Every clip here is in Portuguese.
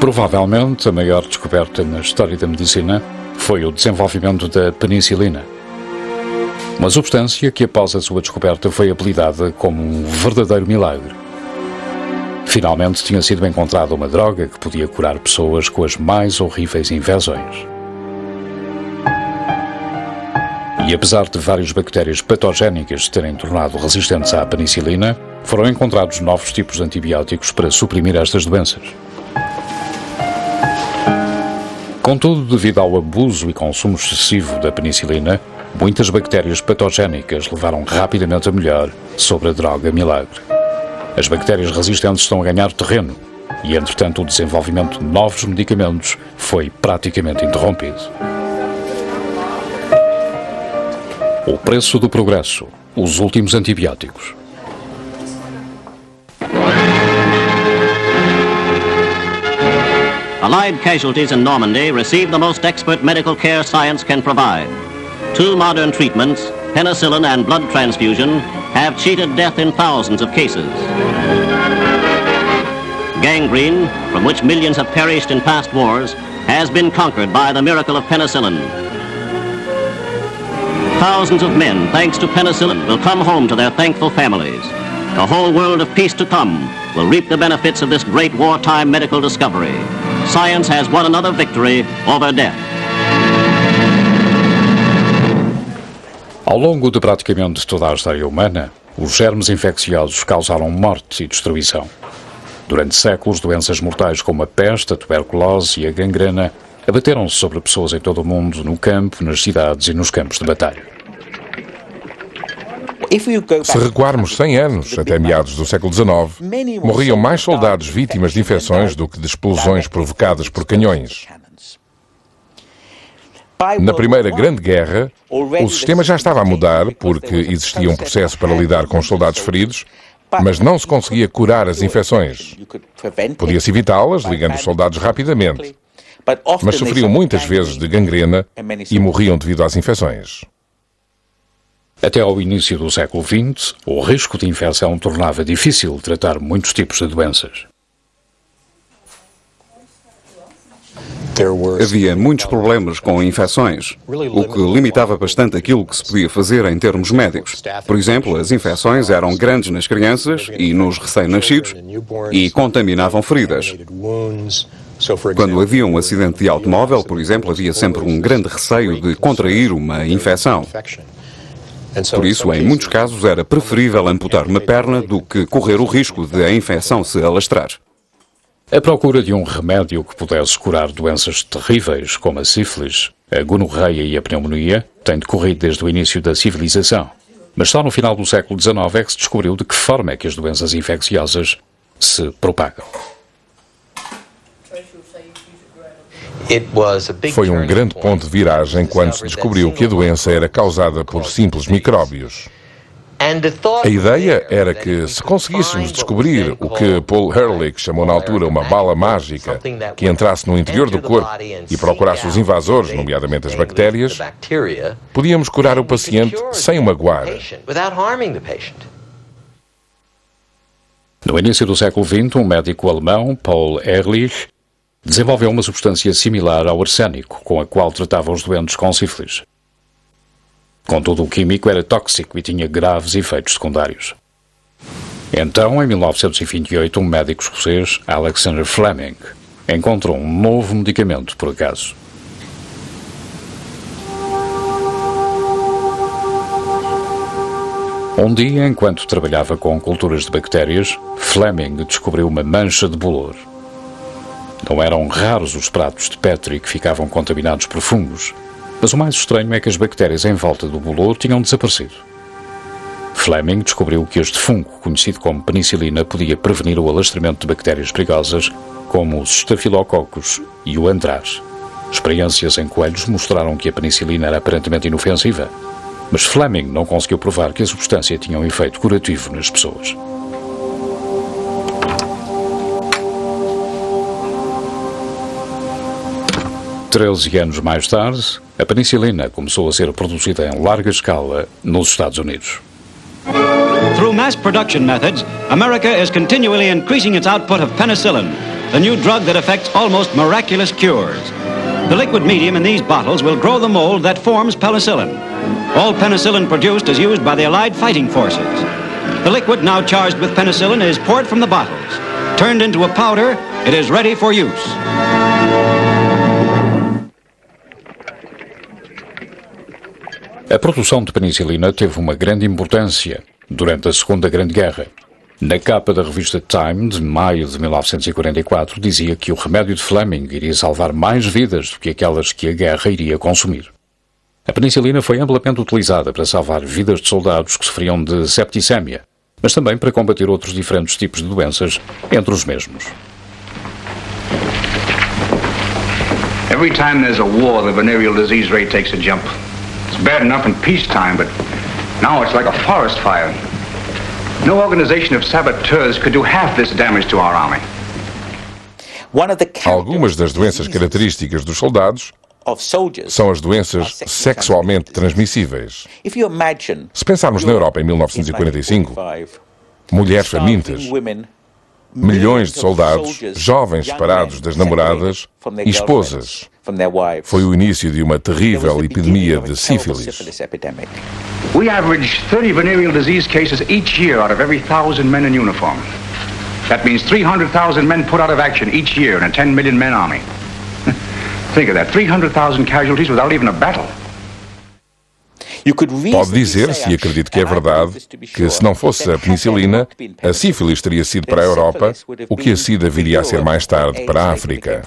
Provavelmente a maior descoberta na história da medicina foi o desenvolvimento da penicilina. Uma substância que após a sua descoberta foi apelidada como um verdadeiro milagre. Finalmente tinha sido encontrada uma droga que podia curar pessoas com as mais horríveis infecções. E apesar de várias bactérias patogénicas se terem tornado resistentes à penicilina, foram encontrados novos tipos de antibióticos para suprimir estas doenças. Contudo, devido ao abuso e consumo excessivo da penicilina, muitas bactérias patogénicas levaram rapidamente a melhor sobre a droga milagre. As bactérias resistentes estão a ganhar terreno e, entretanto, o desenvolvimento de novos medicamentos foi praticamente interrompido. O preço do progresso. Os últimos antibióticos. Allied casualties in Normandy received the most expert medical care science can provide. Two modern treatments, penicillin and blood transfusion, have cheated death in thousands of cases. Gangrene, from which millions have perished in past wars, has been conquered by the miracle of penicillin. Thousands of men, thanks to penicillin, will come home to their thankful families. A whole world of peace to come will reap the benefits of this great wartime medical discovery. Science has won another victory over death. Ao longo de praticamente toda a história humana, os germes infecciosos causaram morte e destruição. Durante séculos, doenças mortais como a peste, a tuberculose e a gangrena abateram-se sobre pessoas em todo o mundo, no campo, nas cidades e nos campos de batalha. Se recuarmos 100 anos, até meados do século XIX, morriam mais soldados vítimas de infecções do que de explosões provocadas por canhões. Na Primeira Grande Guerra, o sistema já estava a mudar porque existia um processo para lidar com os soldados feridos, mas não se conseguia curar as infecções. Podia-se evitá-las ligando os soldados rapidamente, mas sofriam muitas vezes de gangrena e morriam devido às infecções. Até ao início do século XX, o risco de infecção tornava difícil tratar muitos tipos de doenças. Havia muitos problemas com infecções, o que limitava bastante aquilo que se podia fazer em termos médicos. Por exemplo, as infecções eram grandes nas crianças e nos recém-nascidos e contaminavam feridas. Quando havia um acidente de automóvel, por exemplo, havia sempre um grande receio de contrair uma infecção. Por isso, em muitos casos, era preferível amputar uma perna do que correr o risco de a infecção se alastrar. A procura de um remédio que pudesse curar doenças terríveis, como a sífilis, a gonorreia e a pneumonia, tem decorrido desde o início da civilização. Mas só no final do século XIX é que se descobriu de que forma é que as doenças infecciosas se propagam. Foi um grande ponto de viragem quando se descobriu que a doença era causada por simples micróbios. A ideia era que, se conseguíssemos descobrir o que Paul Ehrlich chamou na altura uma bala mágica, que entrasse no interior do corpo e procurasse os invasores, nomeadamente as bactérias, podíamos curar o paciente sem o magoar. No início do século XX, um médico alemão, Paul Ehrlich, desenvolveu uma substância similar ao arsênico, com a qual tratava os doentes com sífilis. Contudo, o químico era tóxico e tinha graves efeitos secundários. Então, em 1928, um médico escocês, Alexander Fleming, encontrou um novo medicamento por acaso. Um dia, enquanto trabalhava com culturas de bactérias, Fleming descobriu uma mancha de bolor. Não eram raros os pratos de Petri que ficavam contaminados por fungos, mas o mais estranho é que as bactérias em volta do bolor tinham desaparecido. Fleming descobriu que este fungo, conhecido como penicilina, podia prevenir o alastramento de bactérias perigosas, como os estafilococos e o antrás. Experiências em coelhos mostraram que a penicilina era aparentemente inofensiva, mas Fleming não conseguiu provar que a substância tinha um efeito curativo nas pessoas. Treze anos mais tarde, a penicilina começou a ser produzida em larga escala nos Estados Unidos. Through mass production methods, America is continually increasing its output of penicillin, the new drug that effects almost miraculous cures. The liquid medium in these bottles will grow the mold that forms penicillin. All penicillin produced is used by the Allied fighting forces. The liquid, now charged with penicillin, is poured from the bottles. Turned into a powder, it is ready for use. A produção de penicilina teve uma grande importância durante a Segunda Grande Guerra. Na capa da revista Time, de maio de 1944, dizia que o remédio de Fleming iria salvar mais vidas do que aquelas que a guerra iria consumir. A penicilina foi amplamente utilizada para salvar vidas de soldados que sofriam de septicémia, mas também para combater outros diferentes tipos de doenças entre os mesmos. Every time there's a war, the venereal disease rate takes a jump. It's bad enough in peacetime, but now it's like a forest fire. No organization of saboteurs could do half this damage to our army. Algumas das doenças características dos soldados são as doenças sexualmente transmissíveis. Se pensarmos na Europa em 1945, mulheres famintas, milhões de soldados, jovens separados das namoradas e esposas. Foi o início de uma terrível epidemia de sífilis. We average 30 venereal disease cases each year out of every 1,000 men in uniform. That means 300,000 men put out of action each year in a 10 million men army. Think of that, 300,000 casualties without even a battle. Pode dizer-se, e acredito que é verdade, que se não fosse a penicilina, a sífilis teria sido para a Europa o que a sida viria a ser mais tarde para a África.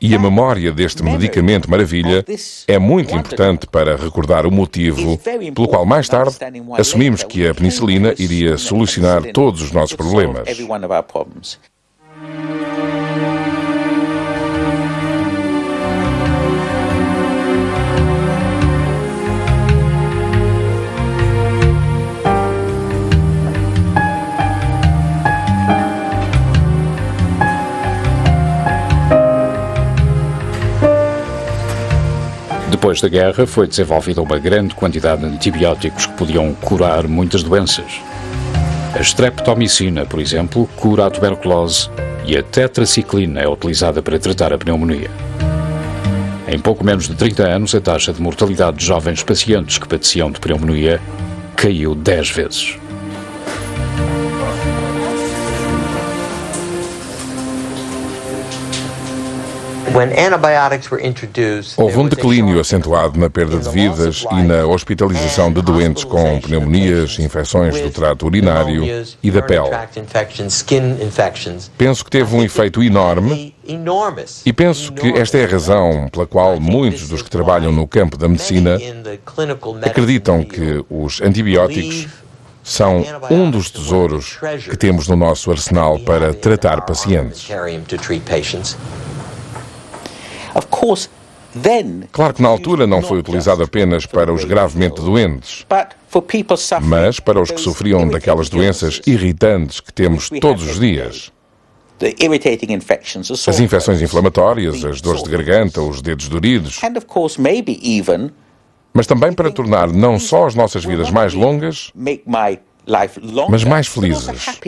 E a memória deste medicamento maravilha é muito importante para recordar o motivo pelo qual mais tarde assumimos que a penicilina iria solucionar todos os nossos problemas. Depois da guerra, foi desenvolvida uma grande quantidade de antibióticos que podiam curar muitas doenças. A streptomicina, por exemplo, cura a tuberculose e a tetraciclina é utilizada para tratar a pneumonia. Em pouco menos de 30 anos, a taxa de mortalidade de jovens pacientes que padeciam de pneumonia caiu 10 vezes. Houve um declínio acentuado na perda de vidas e na hospitalização de doentes com pneumonias, infecções do trato urinário e da pele. Penso que teve um efeito enorme e penso que esta é a razão pela qual muitos dos que trabalham no campo da medicina acreditam que os antibióticos são um dos tesouros que temos no nosso arsenal para tratar pacientes. Claro que na altura não foi utilizado apenas para os gravemente doentes, mas para os que sofriam daquelas doenças irritantes que temos todos os dias. As infecções inflamatórias, as dores de garganta, os dedos doridos, mas também para tornar não só as nossas vidas mais longas, mas mais felizes.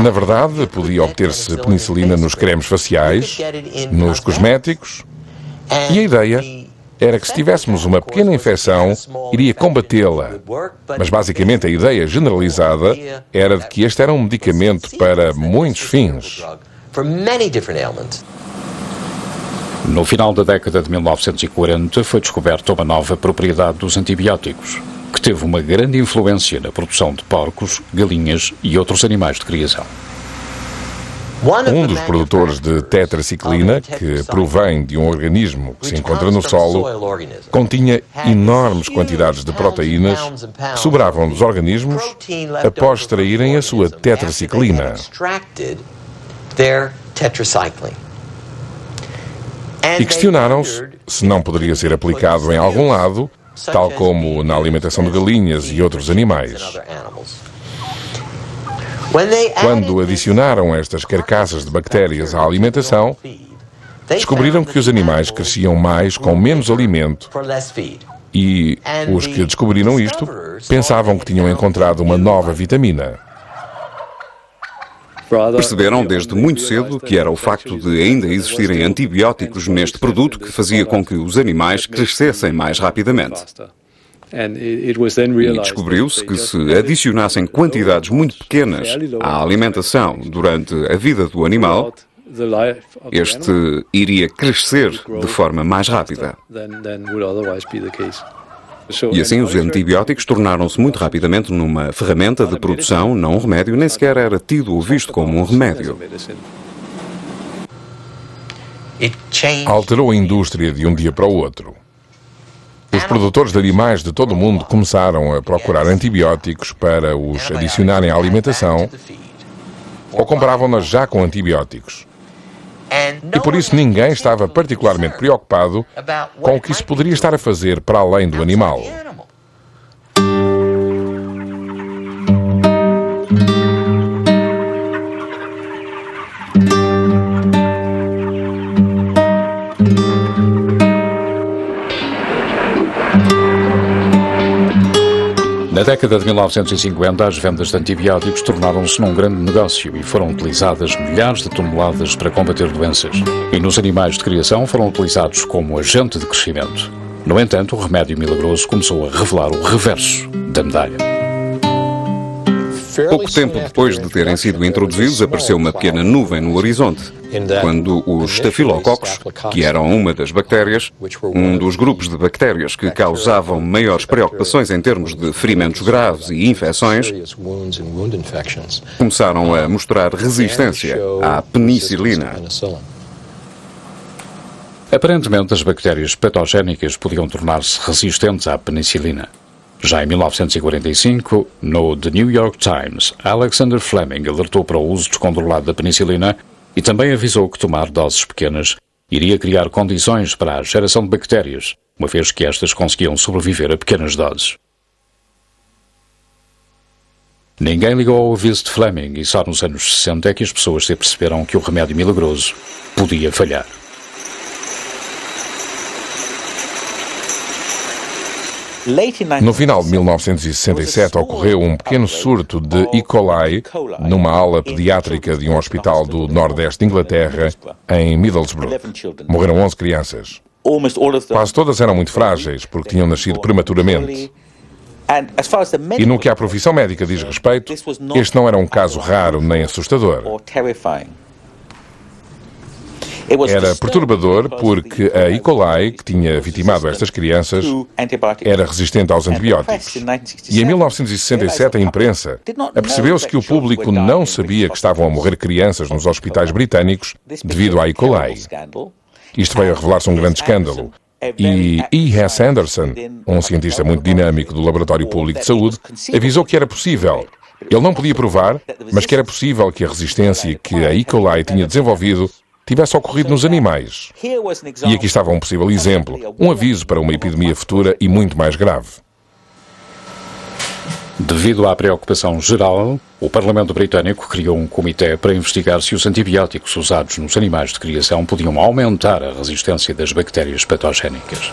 Na verdade, podia obter-se penicilina nos cremes faciais, nos cosméticos, e a ideia era que se tivéssemos uma pequena infecção, iria combatê-la. Mas basicamente a ideia generalizada era de que este era um medicamento para muitos fins. No final da década de 1940 foi descoberta uma nova propriedade dos antibióticos, que teve uma grande influência na produção de porcos, galinhas e outros animais de criação. Um dos produtores de tetraciclina, que provém de um organismo que se encontra no solo, continha enormes quantidades de proteínas que sobravam dos organismos após extraírem a sua tetraciclina. E questionaram-se se não poderia ser aplicado em algum lado, tal como na alimentação de galinhas e outros animais. Quando adicionaram estas carcaças de bactérias à alimentação, descobriram que os animais cresciam mais com menos alimento e os que descobriram isto pensavam que tinham encontrado uma nova vitamina. Perceberam desde muito cedo que era o facto de ainda existirem antibióticos neste produto que fazia com que os animais crescessem mais rapidamente. E descobriu-se que se adicionassem quantidades muito pequenas à alimentação durante a vida do animal, este iria crescer de forma mais rápida. E assim os antibióticos tornaram-se muito rapidamente numa ferramenta de produção, não um remédio, nem sequer era tido ou visto como um remédio. Alterou a indústria de um dia para o outro. Os produtores de animais de todo o mundo começaram a procurar antibióticos para os adicionarem à alimentação ou compravam-nas já com antibióticos. E por isso ninguém estava particularmente preocupado com o que isso poderia estar a fazer para além do animal. Na década de 1950, as vendas de antibióticos tornaram-se num grande negócio e foram utilizadas milhares de toneladas para combater doenças. E nos animais de criação foram utilizados como agente de crescimento. No entanto, o remédio milagroso começou a revelar o reverso da medalha. Pouco tempo depois de terem sido introduzidos, apareceu uma pequena nuvem no horizonte, quando os estafilococos, que eram uma das bactérias, um dos grupos de bactérias que causavam maiores preocupações em termos de ferimentos graves e infecções, começaram a mostrar resistência à penicilina. Aparentemente, as bactérias patogénicas podiam tornar-se resistentes à penicilina. Já em 1945, no The New York Times, Alexander Fleming alertou para o uso descontrolado da penicilina e também avisou que tomar doses pequenas iria criar condições para a geração de bactérias, uma vez que estas conseguiam sobreviver a pequenas doses. Ninguém ligou ao aviso de Fleming e só nos anos 60 é que as pessoas se aperceberam que o remédio milagroso podia falhar. No final de 1967 ocorreu um pequeno surto de E. coli numa ala pediátrica de um hospital do nordeste de Inglaterra, em Middlesbrough. Morreram 11 crianças. Quase todas eram muito frágeis porque tinham nascido prematuramente. E no que à profissão médica diz respeito, este não era um caso raro nem assustador. Era perturbador porque a E. coli, que tinha vitimado estas crianças, era resistente aos antibióticos. E em 1967 a imprensa apercebeu-se que o público não sabia que estavam a morrer crianças nos hospitais britânicos devido à E. coli. Isto veio a revelar-se um grande escândalo. E E. S. Anderson, um cientista muito dinâmico do Laboratório Público de Saúde, avisou que era possível. Ele não podia provar, mas que era possível que a resistência que a E. coli tinha desenvolvido tivesse ocorrido nos animais. E aqui estava um possível exemplo, um aviso para uma epidemia futura e muito mais grave. Devido à preocupação geral, o Parlamento Britânico criou um comitê para investigar se os antibióticos usados nos animais de criação podiam aumentar a resistência das bactérias patogénicas.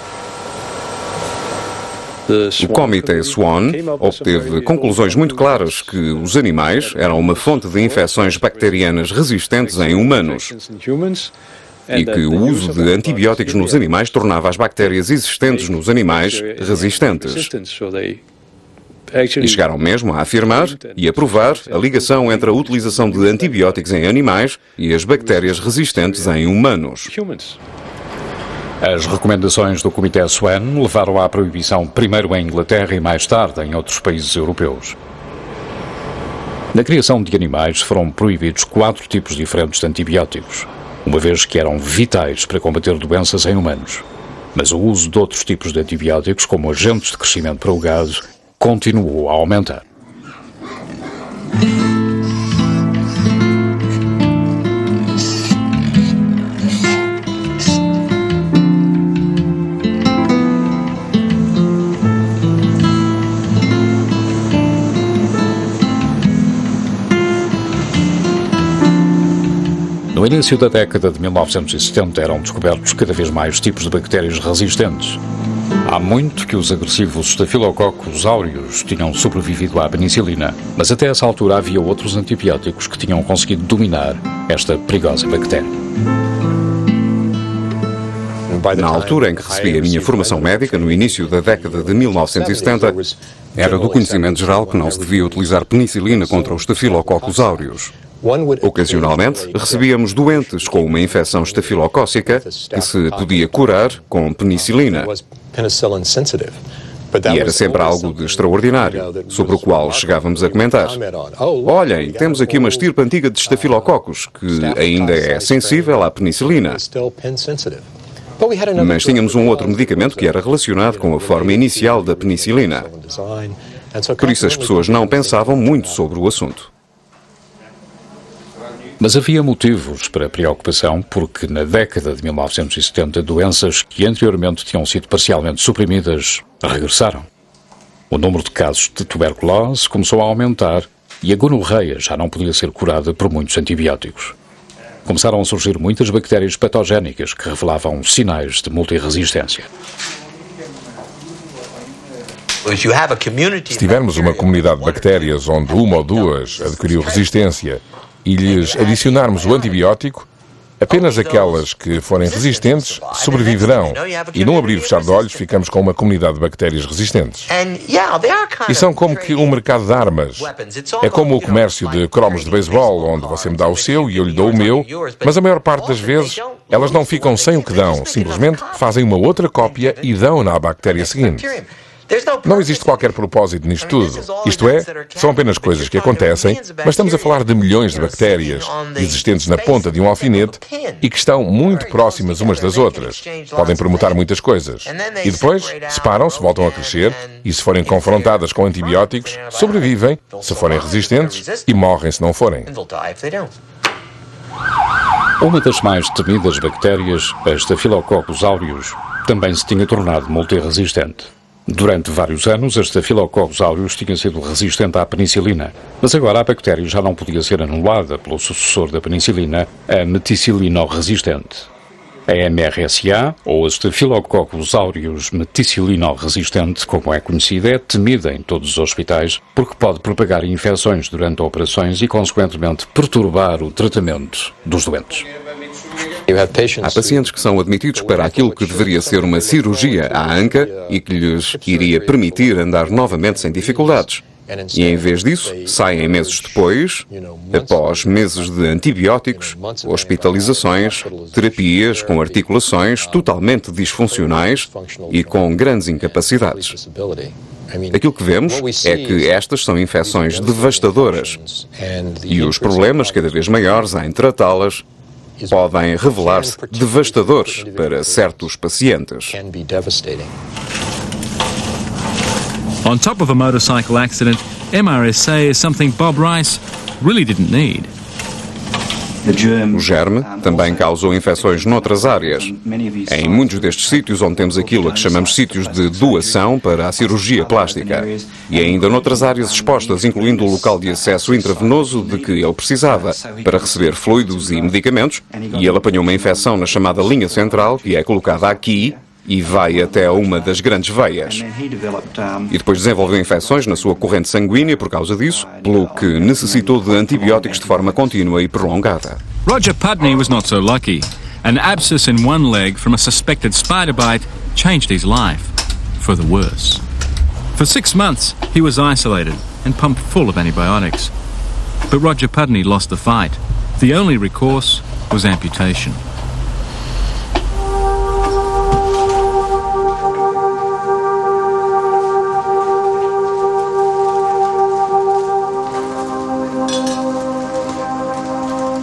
O Comitê Swan obteve conclusões muito claras que os animais eram uma fonte de infecções bacterianas resistentes em humanos e que o uso de antibióticos nos animais tornava as bactérias existentes nos animais resistentes. E chegaram mesmo a afirmar e a provar a ligação entre a utilização de antibióticos em animais e as bactérias resistentes em humanos. As recomendações do Comitê Swan levaram à proibição primeiro em Inglaterra e mais tarde em outros países europeus. Na criação de animais foram proibidos 4 tipos diferentes de antibióticos, uma vez que eram vitais para combater doenças em humanos. Mas o uso de outros tipos de antibióticos, como agentes de crescimento para o gado, continuou a aumentar. No início da década de 1970 eram descobertos cada vez mais tipos de bactérias resistentes. Há muito que os agressivos Staphylococcus aureus tinham sobrevivido à penicilina, mas até essa altura havia outros antibióticos que tinham conseguido dominar esta perigosa bactéria. Na altura em que recebi a minha formação médica, no início da década de 1970, era do conhecimento geral que não se devia utilizar penicilina contra os Staphylococcus aureus. Ocasionalmente, recebíamos doentes com uma infecção estafilocócica que se podia curar com penicilina. E era sempre algo de extraordinário, sobre o qual chegávamos a comentar. Olhem, temos aqui uma estirpe antiga de estafilococcus que ainda é sensível à penicilina. Mas tínhamos um outro medicamento que era relacionado com a forma inicial da penicilina. Por isso as pessoas não pensavam muito sobre o assunto. Mas havia motivos para preocupação porque, na década de 1970, doenças que anteriormente tinham sido parcialmente suprimidas regressaram. O número de casos de tuberculose começou a aumentar e a gonorreia já não podia ser curada por muitos antibióticos. Começaram a surgir muitas bactérias patogénicas que revelavam sinais de multirresistência. Se tivermos uma comunidade de bactérias onde uma ou duas adquiriu resistência e lhes adicionarmos o antibiótico, apenas aquelas que forem resistentes sobreviverão. E num abrir e fechar de olhos ficamos com uma comunidade de bactérias resistentes. E são como que um mercado de armas. É como o comércio de cromos de beisebol, onde você me dá o seu e eu lhe dou o meu, mas a maior parte das vezes elas não ficam sem o que dão. Simplesmente fazem uma outra cópia e dão-na à bactéria seguinte. Não existe qualquer propósito nisto tudo. Isto é, são apenas coisas que acontecem, mas estamos a falar de milhões de bactérias existentes na ponta de um alfinete e que estão muito próximas umas das outras. Podem permutar muitas coisas. E depois separam-se, voltam a crescer e, se forem confrontadas com antibióticos, sobrevivem, se forem resistentes, e morrem se não forem. Uma das mais temidas bactérias, a Staphylococcus aureus, também se tinha tornado multirresistente. Durante vários anos, a Staphylococcus aureus tinha sido resistente à penicilina, mas agora a bactéria já não podia ser anulada pelo sucessor da penicilina, a meticilino-resistente. A MRSA, ou a Staphylococcus aureus meticilino-resistente, como é conhecida, é temida em todos os hospitais porque pode propagar infecções durante operações e, consequentemente, perturbar o tratamento dos doentes. Há pacientes que são admitidos para aquilo que deveria ser uma cirurgia à anca e que lhes iria permitir andar novamente sem dificuldades. E em vez disso, saem meses depois, após meses de antibióticos, hospitalizações, terapias com articulações totalmente disfuncionais e com grandes incapacidades. Aquilo que vemos é que estas são infecções devastadoras e os problemas cada vez maiores em tratá-las podem revelar-se devastadores para certos pacientes. On top of a motorcycle accident, MRSA is something Bob Rice really didn't need. O germe também causou infecções noutras áreas. Em muitos destes sítios onde temos aquilo a que chamamos sítios de doação para a cirurgia plástica. E ainda noutras áreas expostas, incluindo o local de acesso intravenoso de que ele precisava para receber fluidos e medicamentos, e ele apanhou uma infecção na chamada linha central, que é colocada aqui, e vai até uma das grandes veias. E depois desenvolveu infecções na sua corrente sanguínea por causa disso, pelo que necessitou de antibióticos de forma contínua e prolongada. Roger Pudney was not so lucky. An abscess in one leg from a suspected spider bite changed his life, for the worse. For 6 months, he was isolated and pumped full of antibiotics. But Roger Pudney lost the fight. The only recourse was amputation.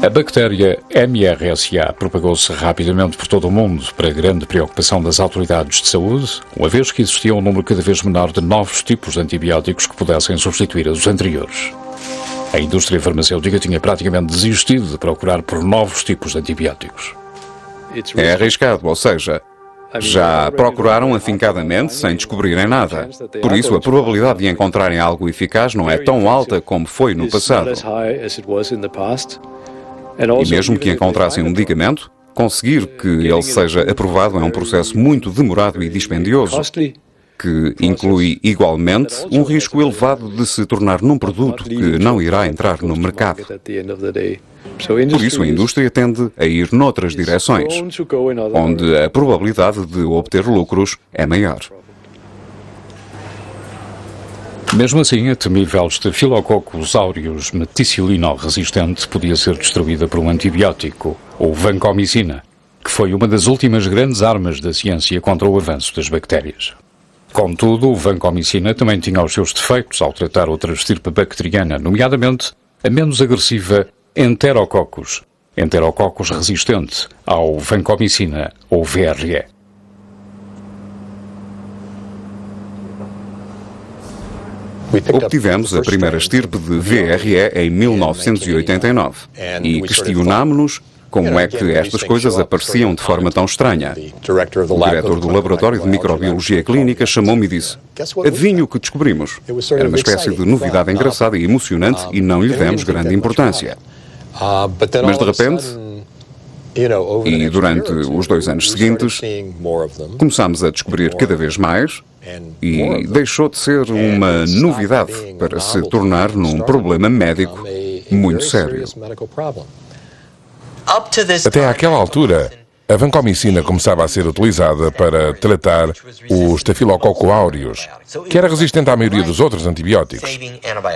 A bactéria MRSA propagou-se rapidamente por todo o mundo para grande preocupação das autoridades de saúde, uma vez que existia um número cada vez menor de novos tipos de antibióticos que pudessem substituir os anteriores. A indústria farmacêutica tinha praticamente desistido de procurar por novos tipos de antibióticos. É arriscado, ou seja, já procuraram afincadamente sem descobrirem nada. Por isso, a probabilidade de encontrarem algo eficaz não é tão alta como foi no passado. E mesmo que encontrassem um medicamento, conseguir que ele seja aprovado é um processo muito demorado e dispendioso, que inclui igualmente um risco elevado de se tornar num produto que não irá entrar no mercado. Por isso, a indústria tende a ir noutras direções, onde a probabilidade de obter lucros é maior. Mesmo assim, a temível Staphylococcus aureus meticilino-resistente podia ser destruída por um antibiótico, ou vancomicina, que foi uma das últimas grandes armas da ciência contra o avanço das bactérias. Contudo, o vancomicina também tinha os seus defeitos ao tratar outra estirpe bacteriana, nomeadamente a menos agressiva Enterococcus resistente ao vancomicina ou VRE. Obtivemos a primeira estirpe de VRE em 1989 e questionámo-nos como é que estas coisas apareciam de forma tão estranha. O diretor do Laboratório de Microbiologia Clínica chamou-me e disse: "Adivinhe o que descobrimos." Era uma espécie de novidade engraçada e emocionante e não lhe demos grande importância. Mas de repente, e durante os 2 anos seguintes, começámos a descobrir cada vez mais e deixou de ser uma novidade para se tornar num problema médico muito sério. Até àquela altura, a vancomicina começava a ser utilizada para tratar o Staphylococcus aureus, que era resistente à maioria dos outros antibióticos.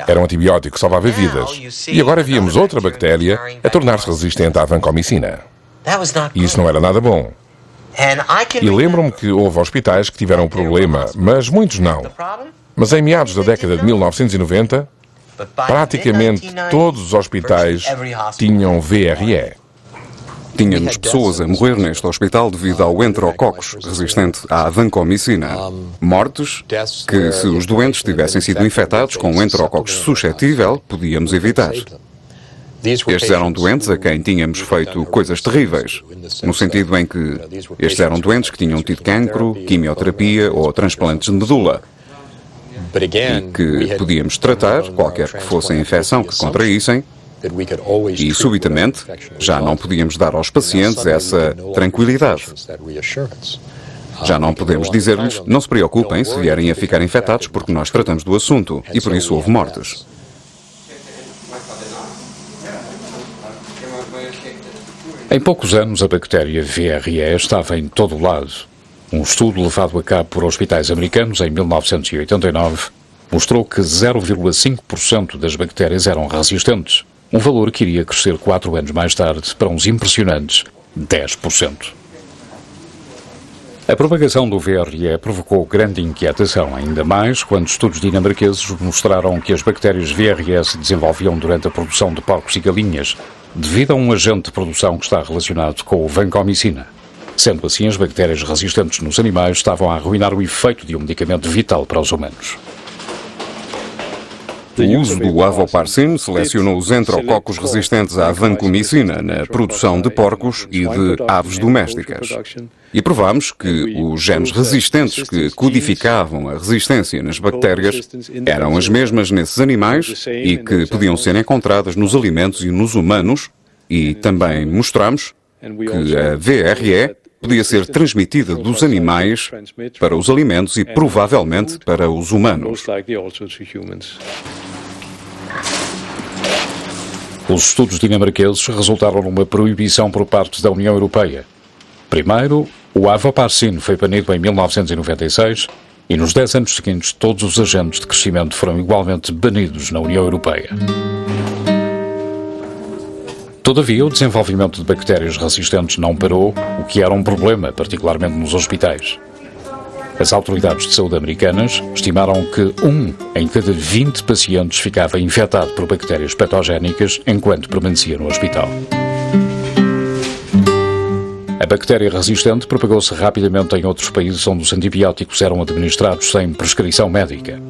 Era um antibiótico que salvava vidas. E agora víamos outra bactéria a tornar-se resistente à vancomicina. E isso não era nada bom. E lembro-me que houve hospitais que tiveram o problema, mas muitos não. Mas em meados da década de 1990, praticamente todos os hospitais tinham VRE. Tínhamos pessoas a morrer neste hospital devido ao Enterococcus resistente à vancomicina. Mortes que, se os doentes tivessem sido infectados com um Enterococcus suscetível, podíamos evitar. Estes eram doentes a quem tínhamos feito coisas terríveis, no sentido em que estes eram doentes que tinham tido cancro, quimioterapia ou transplantes de medula, e que podíamos tratar qualquer que fosse a infecção que contraíssem, e subitamente já não podíamos dar aos pacientes essa tranquilidade. Já não podemos dizer-lhes: "Não se preocupem se vierem a ficar infectados porque nós tratamos do assunto", e por isso houve mortes. Em poucos anos, a bactéria VRE estava em todo o lado. Um estudo levado a cabo por hospitais americanos em 1989 mostrou que 0,5% das bactérias eram resistentes, um valor que iria crescer 4 anos mais tarde para uns impressionantes 10%. A propagação do VRE provocou grande inquietação, ainda mais quando estudos dinamarqueses mostraram que as bactérias VRE se desenvolviam durante a produção de porcos e galinhas, devido a um agente de produção que está relacionado com o vancomicina. Sendo assim, as bactérias resistentes nos animais estavam a arruinar o efeito de um medicamento vital para os humanos. O uso do avoparcin selecionou os enterococcus resistentes à vancomicina na produção de porcos e de aves domésticas. E provámos que os genes resistentes que codificavam a resistência nas bactérias eram as mesmas nesses animais e que podiam ser encontradas nos alimentos e nos humanos, e também mostramos que a VRE podia ser transmitida dos animais para os alimentos e provavelmente para os humanos. Os estudos dinamarqueses resultaram numa proibição por parte da União Europeia. Primeiro, o avoparcin foi banido em 1996 e nos 10 anos seguintes todos os agentes de crescimento foram igualmente banidos na União Europeia. Todavia, o desenvolvimento de bactérias resistentes não parou, o que era um problema, particularmente nos hospitais. As autoridades de saúde americanas estimaram que 1 em cada 20 pacientes ficava infectado por bactérias patogénicas enquanto permanecia no hospital. A bactéria resistente propagou-se rapidamente em outros países onde os antibióticos eram administrados sem prescrição médica.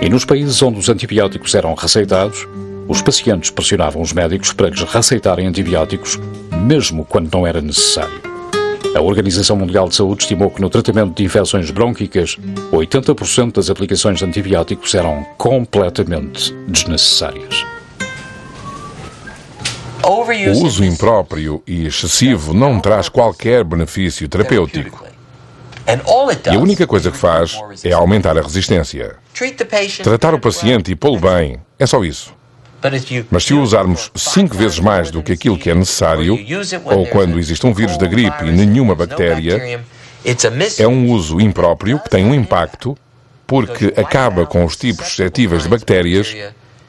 E nos países onde os antibióticos eram receitados, os pacientes pressionavam os médicos para lhes receitarem antibióticos, mesmo quando não era necessário. A Organização Mundial de Saúde estimou que no tratamento de infecções brônquicas, 80% das aplicações de antibióticos eram completamente desnecessárias. O uso impróprio e excessivo não traz qualquer benefício terapêutico. E a única coisa que faz é aumentar a resistência. Tratar o paciente e pô-lo bem, é só isso. Mas se o usarmos 5 vezes mais do que aquilo que é necessário, ou quando existe um vírus da gripe e nenhuma bactéria, é um uso impróprio que tem um impacto porque acaba com os tipos suscetíveis de bactérias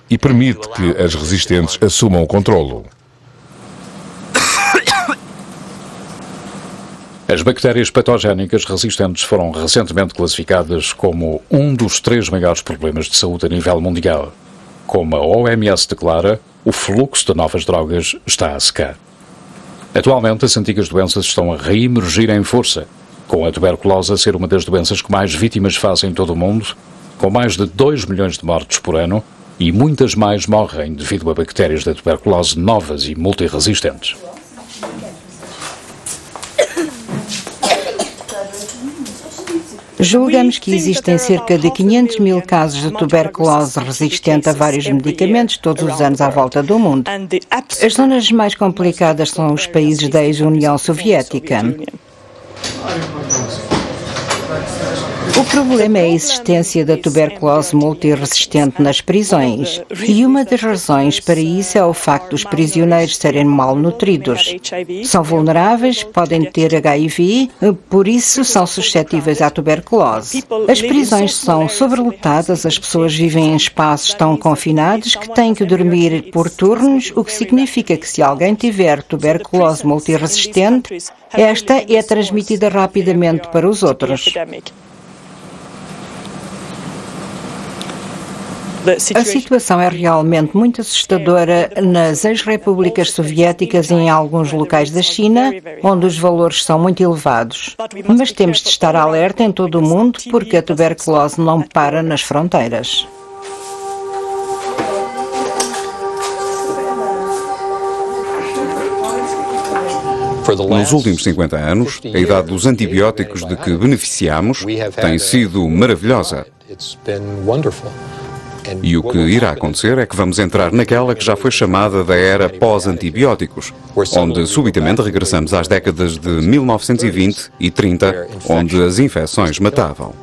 e permite que as resistentes assumam o controlo. As bactérias patogénicas resistentes foram recentemente classificadas como um dos 3 maiores problemas de saúde a nível mundial. Como a OMS declara, o fluxo de novas drogas está a secar. Atualmente, as antigas doenças estão a reemergir em força, com a tuberculose a ser uma das doenças que mais vítimas faz em todo o mundo, com mais de 2 milhões de mortes por ano, e muitas mais morrem devido a bactérias da tuberculose novas e multiresistentes. Julgamos que existem cerca de 500 mil casos de tuberculose resistente a vários medicamentos todos os anos à volta do mundo. As zonas mais complicadas são os países da ex-União Soviética. O problema é a existência da tuberculose multiresistente nas prisões. E uma das razões para isso é o facto dos prisioneiros serem malnutridos. São vulneráveis, podem ter HIV, por isso são suscetíveis à tuberculose. As prisões são sobrelotadas, as pessoas vivem em espaços tão confinados que têm que dormir por turnos, o que significa que se alguém tiver tuberculose multiresistente, esta é transmitida rapidamente para os outros. A situação é realmente muito assustadora nas ex-repúblicas soviéticas e em alguns locais da China, onde os valores são muito elevados. Mas temos de estar alerta em todo o mundo porque a tuberculose não para nas fronteiras. Nos últimos 50 anos, a idade dos antibióticos de que beneficiamos tem sido maravilhosa. E o que irá acontecer é que vamos entrar naquela que já foi chamada da era pós-antibióticos, onde subitamente regressamos às décadas de 1920 e 30, onde as infecções matavam.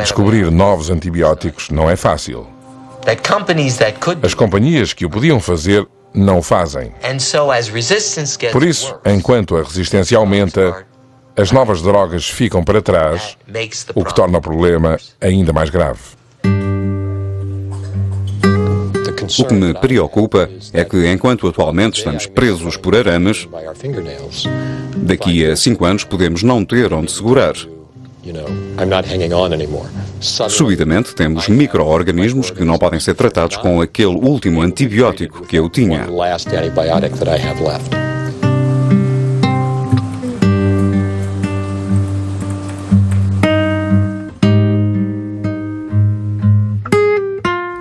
Descobrir novos antibióticos não é fácil. As companhias que o podiam fazer não o fazem. Por isso, enquanto a resistência aumenta, as novas drogas ficam para trás, o que torna o problema ainda mais grave. O que me preocupa é que, enquanto atualmente estamos presos por arames, daqui a 5 anos podemos não ter onde segurar. Subitamente temos micro-organismos que não podem ser tratados com aquele último antibiótico que eu tinha.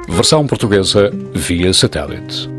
Versão portuguesa via satélite.